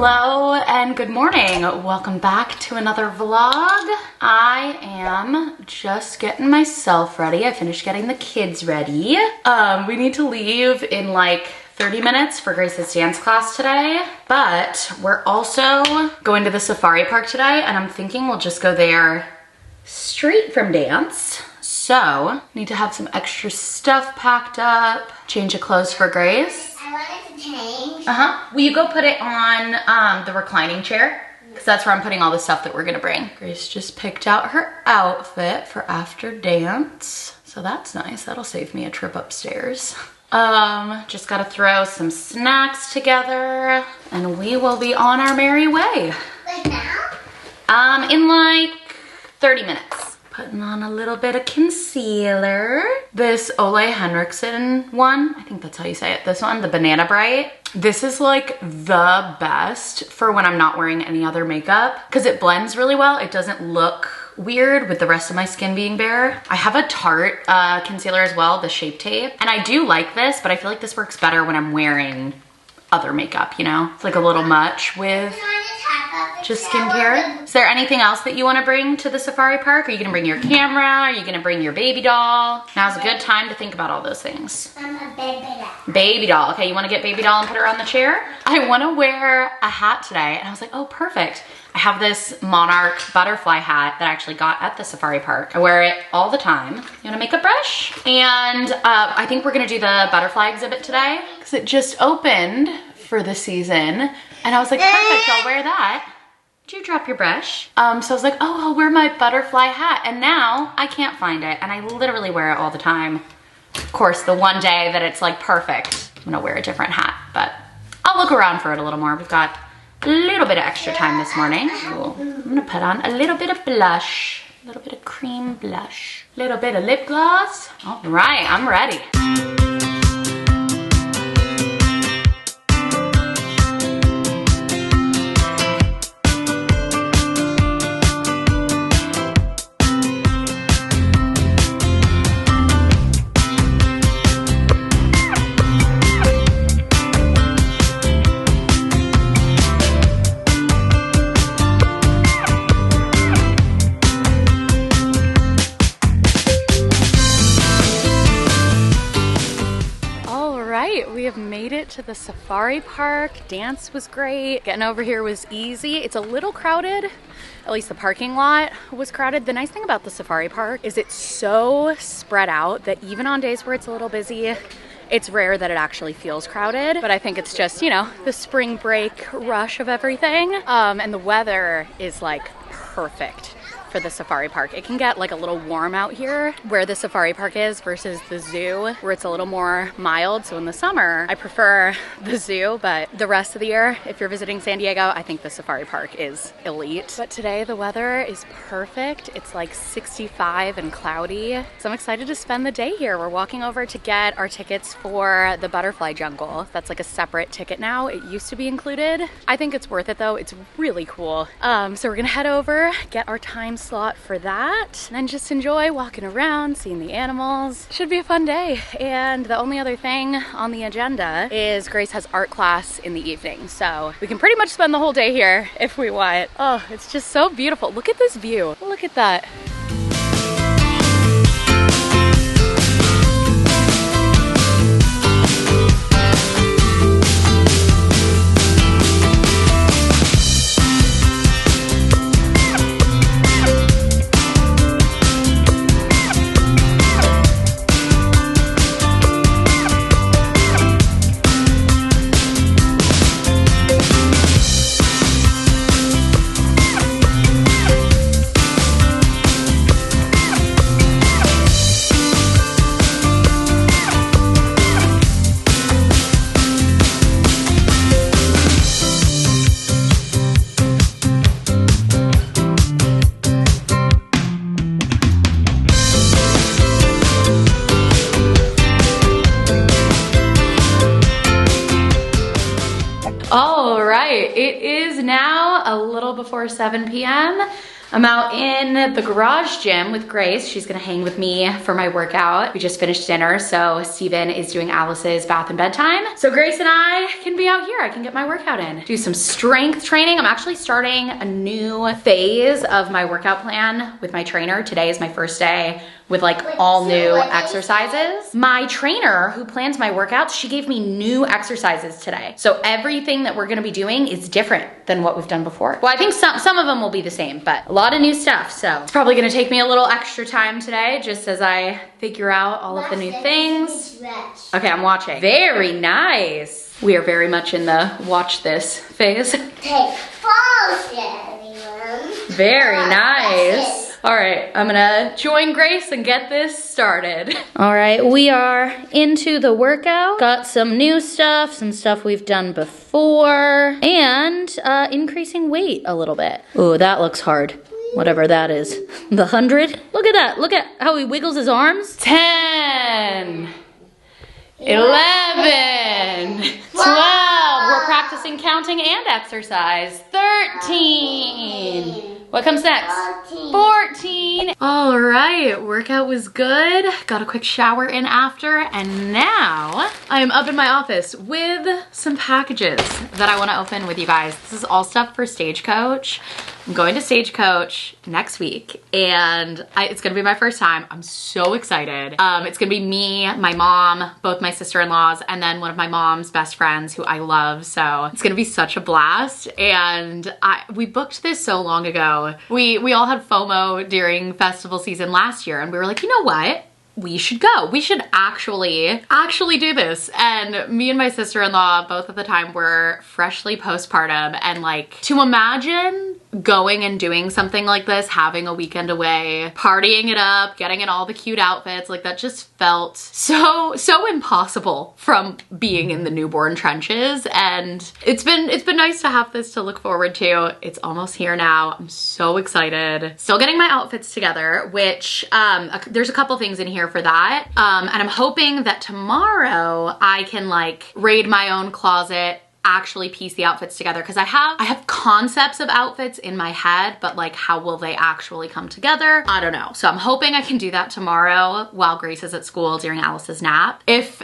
Hello and good morning. Welcome back to another vlog. I am just getting myself ready. I finished getting the kids ready. We need to leave in like 30 minutes for Grace's dance class today, but we're also going to the safari park today, and I'm thinking we'll just go there straight from dance. So, need to have some extra stuff packed up, change of clothes for Grace. I wanted to change. Will you go put it on the reclining chair? Because that's where I'm putting all the stuff that we're gonna bring. Grace just picked out her outfit for after dance. So that's nice, that'll save me a trip upstairs. Just gotta throw some snacks together and we will be on our merry way. Like now? In like 30 minutes. Putting on a little bit of concealer. This Ole Henriksen one, I think that's how you say it. This one, the Banana Bright. This is like the best for when I'm not wearing any other makeup because it blends really well. It doesn't look weird with the rest of my skin being bare. I have a Tarte concealer as well, the Shape Tape. And I do like this, but I feel like this works better when I'm wearing other makeup, you know? It's like a little much with just skincare. Is there anything else that you want to bring to the safari park? Are you gonna bring your camera? Are you gonna bring your baby doll? Now's a good time to think about all those things. A baby doll. Baby doll. Okay, you want to get baby doll and put her on the chair? I want to wear a hat today, and I was like, oh, perfect. I have this monarch butterfly hat that I actually got at the safari park. I wear it all the time. You want a makeup brush? And I think we're gonna do the butterfly exhibit today because it just opened for the season, and I was like, perfect, I'll wear that. Did you drop your brush? So I was like, oh, I'll wear my butterfly hat, and now I can't find it, and I literally wear it all the time. Of course, the one day that it's like perfect, I'm gonna wear a different hat, but I'll look around for it a little more. We've got a little bit of extra time this morning. Cool. I'm gonna put on a little bit of blush, a little bit of cream blush, a little bit of lip gloss. All right, I'm ready. We have made it to the safari park. Dance was great. Getting over here was easy. It's a little crowded. At least the parking lot was crowded. The nice thing about the safari park is it's so spread out that even on days where it's a little busy, it's rare that it actually feels crowded. But I think it's just, you know, the spring break rush of everything. And the weather is like perfect for the safari park. It can get like a little warm out here where the safari park is versus the zoo where it's a little more mild. So in the summer, I prefer the zoo, but the rest of the year, if you're visiting San Diego, I think the safari park is elite. But today the weather is perfect. It's like 65 and cloudy. So I'm excited to spend the day here. We're walking over to get our tickets for the butterfly jungle. That's like a separate ticket now. It used to be included. I think it's worth it though. It's really cool. So we're gonna head over, get our time slot for that, and then just enjoy walking around, seeing the animals. Should be a fun day. And the only other thing on the agenda is Grace has art class in the evening, so we can pretty much spend the whole day here if we want. Oh, it's just so beautiful. Look at this view. Look at that. All right, it is now a little before 7 p.m. I'm out in the garage gym with Grace. She's gonna hang with me for my workout. We just finished dinner, so Steven is doing Alice's bath and bedtime. So Grace and I can be out here. I can get my workout in. Do some strength training. I'm actually starting a new phase of my workout plan with my trainer. Today is my first day with like all new exercises. My trainer who plans my workouts, she gave me new exercises today. So everything that we're gonna be doing is different than what we've done before. Well, I think some of them will be the same, but a lot of new stuff. So it's probably gonna take me a little extra time today just as I figure out all of the new things. Okay, I'm watching. Very nice. We are very much in the watch this phase. Take photos, everyone. Very nice. All right, I'm gonna join Grace and get this started. All right, we are into the workout. Got some new stuff, some stuff we've done before, and increasing weight a little bit. Ooh, that looks hard. Whatever that is. The 100? Look at that. Look at how he wiggles his arms. 10, 11, 12. We're practicing counting and exercise. 13. What comes next? 14. All right, workout was good. Got a quick shower in after, and now I am up in my office with some packages that I want to open with you guys. This is all stuff for Stagecoach. I'm going to Stagecoach next week, and it's gonna be my first time. I'm so excited. It's gonna be me, my mom, both my sister-in-laws, and then one of my mom's best friends who I love. So it's gonna be such a blast. And we booked this so long ago. We all had FOMO during festival season last year, and we were like, you know what? We should go. We should actually do this. And me and my sister-in-law, both at the time, were freshly postpartum, and like, to imagine going and doing something like this, having a weekend away, partying it up, getting in all the cute outfits, like that just felt so impossible from being in the newborn trenches. And it's been nice to have this to look forward to. It's almost here now. I'm so excited. Still getting my outfits together, which there's a couple things in here for that. And I'm hoping that tomorrow I can like raid my own closet, actually piece the outfits together, because I have concepts of outfits in my head, but like how will they actually come together? I don't know. So I'm hoping I can do that tomorrow while Grace is at school during Alice's nap, if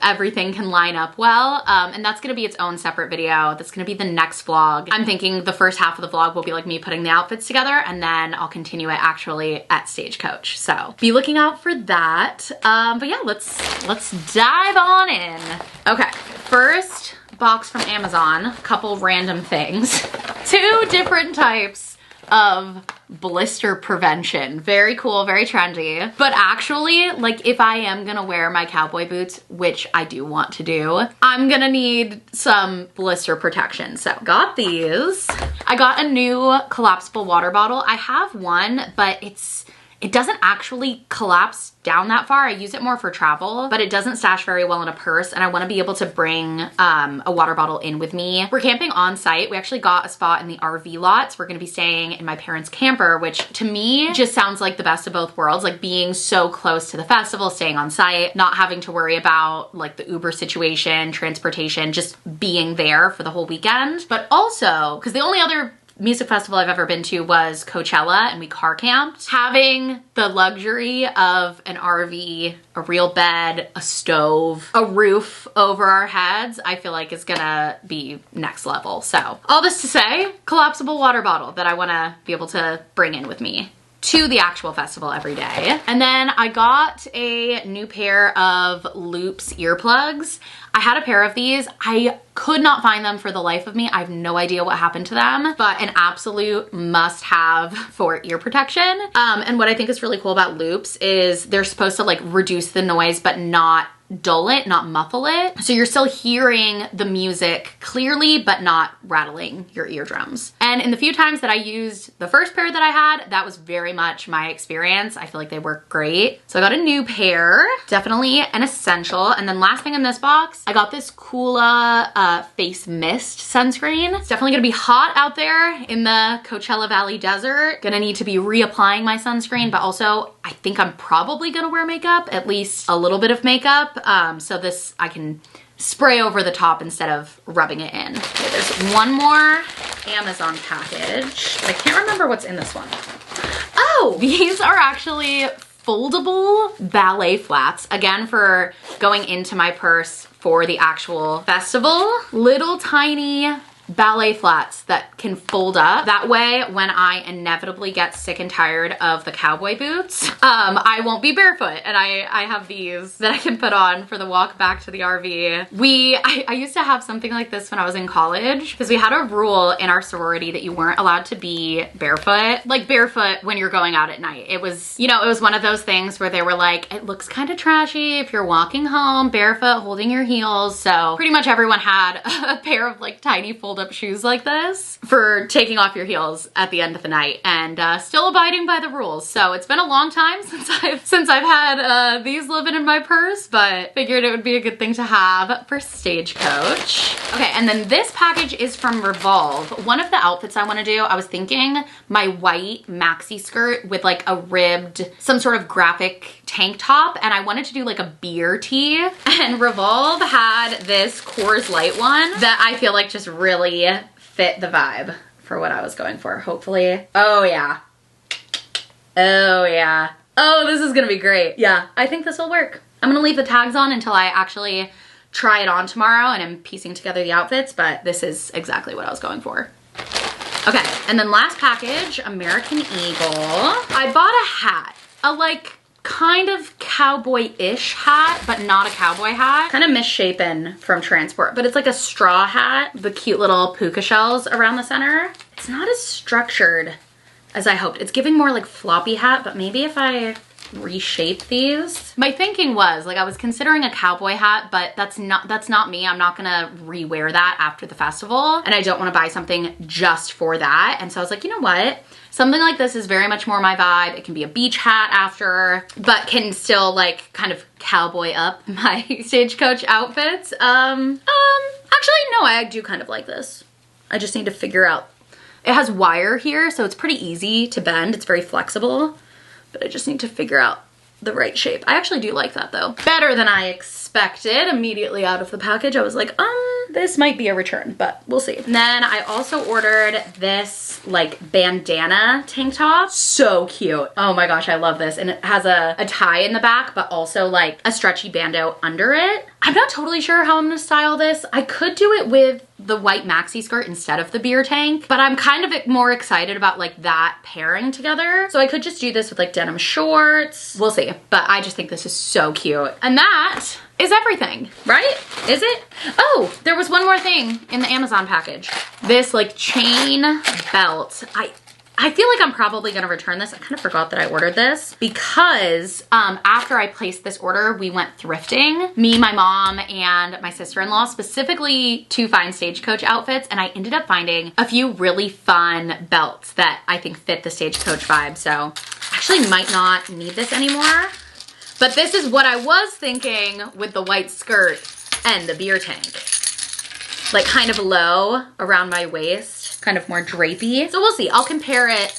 everything can line up well. And that's gonna be its own separate video. That's gonna be the next vlog. I'm thinking the first half of the vlog will be like me putting the outfits together, and then I'll continue it actually at Stagecoach. So be looking out for that. But yeah, let's dive on in. Okay, first box from Amazon, a couple random things. 2 different types of blister prevention. Very cool, very trendy. But actually, like, if I am gonna wear my cowboy boots, which I do want to do, I'm gonna need some blister protection. So got these. I got a new collapsible water bottle. I have one, but it doesn't actually collapse down that far. I use it more for travel, but it doesn't stash very well in a purse, and I wanna be able to bring a water bottle in with me. We're camping on site. We actually got a spot in the RV lot, so we're gonna be staying in my parents' camper, which to me just sounds like the best of both worlds, like being so close to the festival, staying on site, not having to worry about like the Uber situation, transportation, just being there for the whole weekend. But also, because the only other music festival I've ever been to was Coachella, and we car camped. Having the luxury of an RV, a real bed, a stove, a roof over our heads, I feel like is gonna be next level. So all this to say, collapsible water bottle that I wanna be able to bring in with me to the actual festival every day. And then I got a new pair of Loops earplugs. I had a pair of these. I could not find them for the life of me. I have no idea what happened to them, but an absolute must have for ear protection. And what I think is really cool about Loops is they're supposed to like reduce the noise, but not dull it, not muffle it. So you're still hearing the music clearly, but not rattling your eardrums. And in the few times that I used the first pair that I had, that was very much my experience. I feel like they work great. So I got a new pair, definitely an essential. And then last thing in this box, I got this Coola face mist sunscreen. It's definitely gonna be hot out there in the Coachella Valley desert. Gonna need to be reapplying my sunscreen, but also I think I'm probably gonna wear makeup, at least a little bit of makeup. So this I can spray over the top instead of rubbing it in. Okay, there's one more Amazon package. I can't remember what's in this one. Oh, these are actually foldable ballet flats. Again, for going into my purse for the actual festival. Little tiny ballet flats that can fold up. That way, when I inevitably get sick and tired of the cowboy boots, I won't be barefoot. And I have these that I can put on for the walk back to the RV. I used to have something like this when I was in college because we had a rule in our sorority that you weren't allowed to be barefoot, like barefoot when you're going out at night. It was, you know, it was one of those things where they were like, it looks kind of trashy if you're walking home barefoot holding your heels. So pretty much everyone had a pair of like tiny fold up shoes like this for taking off your heels at the end of the night, and still abiding by the rules. So it's been a long time since I've had these living in my purse, but figured it would be a good thing to have for Stagecoach. Okay, and then this package is from Revolve. One of the outfits I want to do, I was thinking my white maxi skirt with like a ribbed, some sort of graphic tank top, and I wanted to do like a beer tee, and Revolve had this Coors Light one that I feel like just really fit the vibe for what I was going for, hopefully. Oh yeah. Oh yeah. Oh, this is gonna be great. Yeah, I think this will work. I'm gonna leave the tags on until I actually try it on tomorrow and I'm piecing together the outfits, but this is exactly what I was going for. Okay, and then last package, American Eagle. I bought a hat, a like kind of cowboy-ish hat, but not a cowboy hat. Kind of misshapen from transport, but it's like a straw hat, the cute little puka shells around the center. It's not as structured as I hoped. It's giving more like floppy hat, but maybe if I reshape these. My thinking was like I was considering a cowboy hat, but that's not me. I'm not gonna rewear that after the festival, and I don't want to buy something just for that. And so I was like, you know what? Something like this is very much more my vibe. It can be a beach hat after, but can still like kind of cowboy up my Stagecoach outfits. Actually, no, I do kind of like this. I just need to figure out. It has wire here, so it's pretty easy to bend. It's very flexible, but I just need to figure out the right shape. I actually do like that though. Better than I expected immediately out of the package. I was like, this might be a return, but we'll see. And then I also ordered this like bandana tank top. So cute. Oh my gosh, I love this. And it has a tie in the back, but also like a stretchy bandeau under it. I'm not totally sure how I'm gonna style this. I could do it with the white maxi skirt instead of the beer tank, but I'm kind of more excited about like that pairing together. So I could just do this with like denim shorts. We'll see, but I just think this is so cute. And that is everything, right? Is it? Oh, there was one more thing in the Amazon package. This like chain belt. I feel like I'm probably gonna return this. I kind of forgot that I ordered this because after I placed this order, we went thrifting. Me, my mom, and my sister-in-law, specifically to find Stagecoach outfits, and I ended up finding a few really fun belts that I think fit the Stagecoach vibe. So I actually might not need this anymore, but this is what I was thinking with the white skirt and the beer tank. Like kind of low around my waist, kind of more drapey. So we'll see. I'll compare it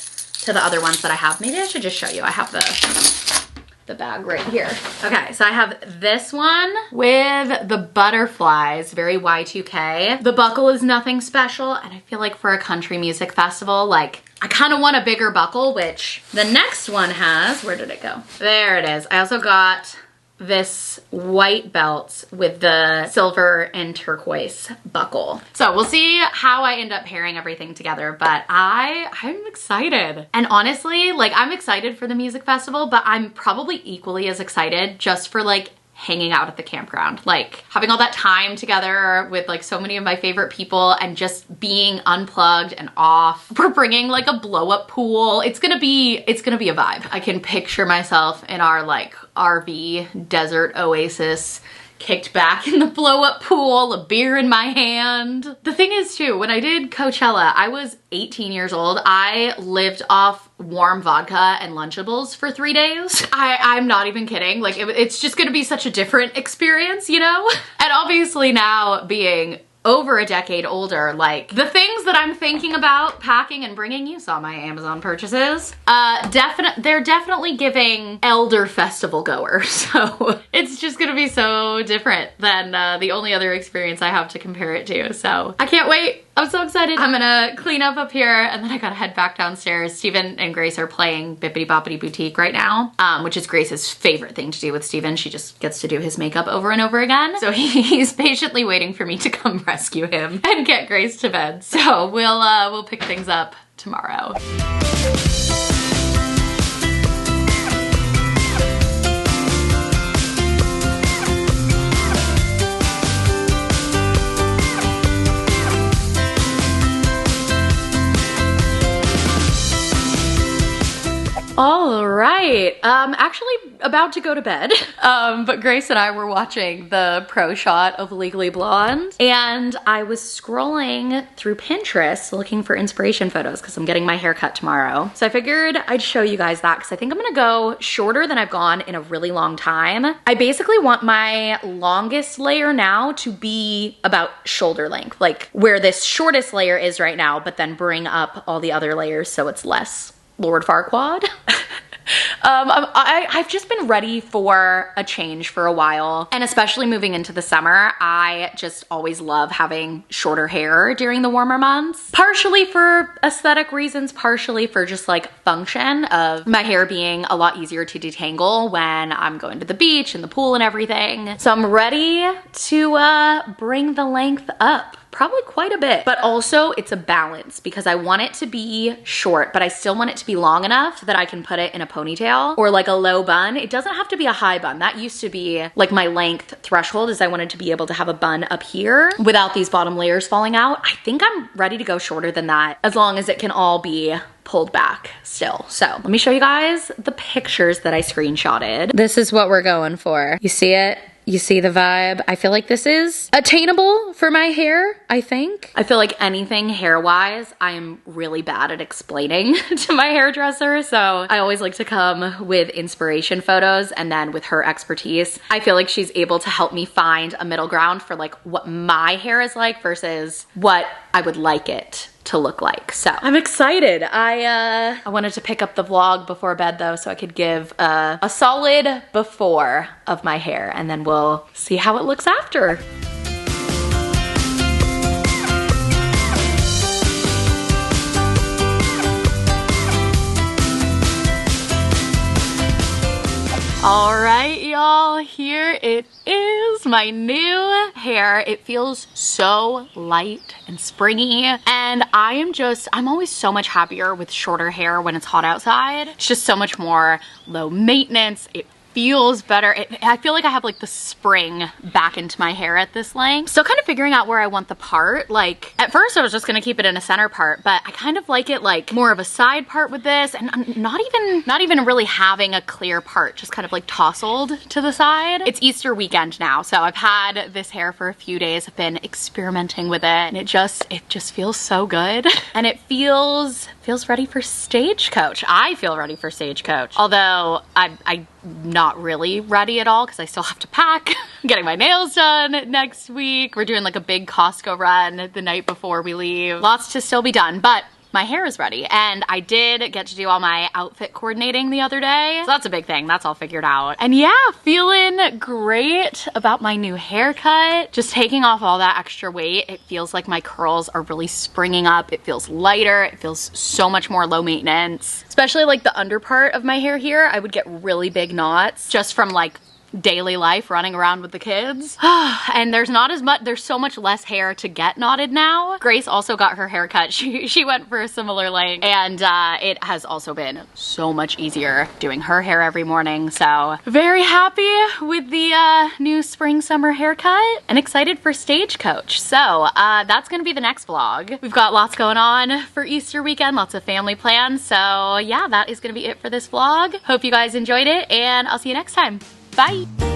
to the other ones that I have. Maybe I should just show you. I have the bag right here. Okay, so I have this one with the butterflies, very Y2K. The buckle is nothing special, and I feel like for a country music festival, like I kind of want a bigger buckle, which the next one has. Where did it go? There it is. I also got this white belt with the silver and turquoise buckle. So we'll see how I end up pairing everything together, but I'm excited. And honestly, like I'm excited for the music festival, but I'm probably equally as excited just for like hanging out at the campground, like having all that time together with like so many of my favorite people and just being unplugged and off. We're bringing like a blow up pool. It's gonna be a vibe. I can picture myself in our like RV desert oasis, kicked back in the blow up pool, a beer in my hand. The thing is too, when I did Coachella, I was 18 years old. I lived off warm vodka and Lunchables for 3 days. I'm not even kidding. Like it's just gonna be such a different experience, you know? And obviously now being over a decade older, like the things that I'm thinking about packing and bringing, you saw my Amazon purchases, they're definitely giving elder festival goer. So it's just gonna be so different than the only other experience I have to compare it to. So I can't wait. I'm so excited. I'm gonna clean up here and then I gotta head back downstairs. Steven and Grace are playing Bippity Boppity Boutique right now, which is Grace's favorite thing to do with Steven. She just gets to do his makeup over and over again. So he's patiently waiting for me to come rescue him and get Grace to bed. So we'll pick things up tomorrow. All right, actually about to go to bed, but Grace and I were watching the pro shot of Legally Blonde, and I was scrolling through Pinterest looking for inspiration photos because I'm getting my hair cut tomorrow. So I figured I'd show you guys that because I think I'm gonna go shorter than I've gone in a really long time. I basically want my longest layer now to be about shoulder length, like where this shortest layer is right now, but then bring up all the other layers so it's less Lord Farquaad. I've just been ready for a change for a while, and especially moving into the summer, I just always love having shorter hair during the warmer months. Partially for aesthetic reasons, partially for just like function of my hair being a lot easier to detangle when I'm going to the beach and the pool and everything. So I'm ready to bring the length up. Probably quite a bit, but also it's a balance because I want it to be short, but I still want it to be long enough that I can put it in a ponytail or like a low bun. It doesn't have to be a high bun. That used to be like my length threshold, is I wanted to be able to have a bun up here without these bottom layers falling out. I think I'm ready to go shorter than that as long as it can all be pulled back still. So let me show you guys the pictures that I screenshotted. This is what we're going for. You see it? You see the vibe? I feel like this is attainable for my hair, I think. I feel like anything hair-wise, I am really bad at explaining to my hairdresser, so I always like to come with inspiration photos, and then with her expertise, I feel like she's able to help me find a middle ground for like what my hair is like versus what I would like it to look like. So I'm excited. I wanted to pick up the vlog before bed though, so I could give a solid before of my hair, and then we'll see how it looks after. All right, y'all, here it is, my new hair. It feels so light and springy, and I'm always so much happier with shorter hair when it's hot outside. It's just so much more low maintenance. It feels better. I feel like I have like the spring back into my hair at this length. Still kind of figuring out where I want the part. Like at first I was just gonna keep it in a center part, but I kind of like it like more of a side part with this, and I'm not even really having a clear part, just kind of like tousled to the side. It's Easter weekend now, so I've had this hair for a few days. I've been experimenting with it, and it just feels so good. And it feels ready for Stagecoach. I feel ready for Stagecoach. Although I'm not really ready at all because I still have to pack. I'm getting my nails done next week. We're doing like a big Costco run the night before we leave. Lots to still be done, but my hair is ready, and I did get to do all my outfit coordinating the other day. So that's a big thing. That's all figured out. And yeah, feeling great about my new haircut. Just taking off all that extra weight. It feels like my curls are really springing up. It feels lighter. It feels so much more low maintenance. Especially like the under part of my hair here, I would get really big knots just from like daily life running around with the kids. And there's so much less hair to get knotted now. Grace also got her hair cut. She went for a similar length, and it has also been so much easier doing her hair every morning. So very happy with the new spring summer haircut and excited for Stagecoach. So that's gonna be the next vlog. We've got lots going on for Easter weekend, lots of family plans. So yeah, that is gonna be it for this vlog. Hope you guys enjoyed it, and I'll see you next time. Bye.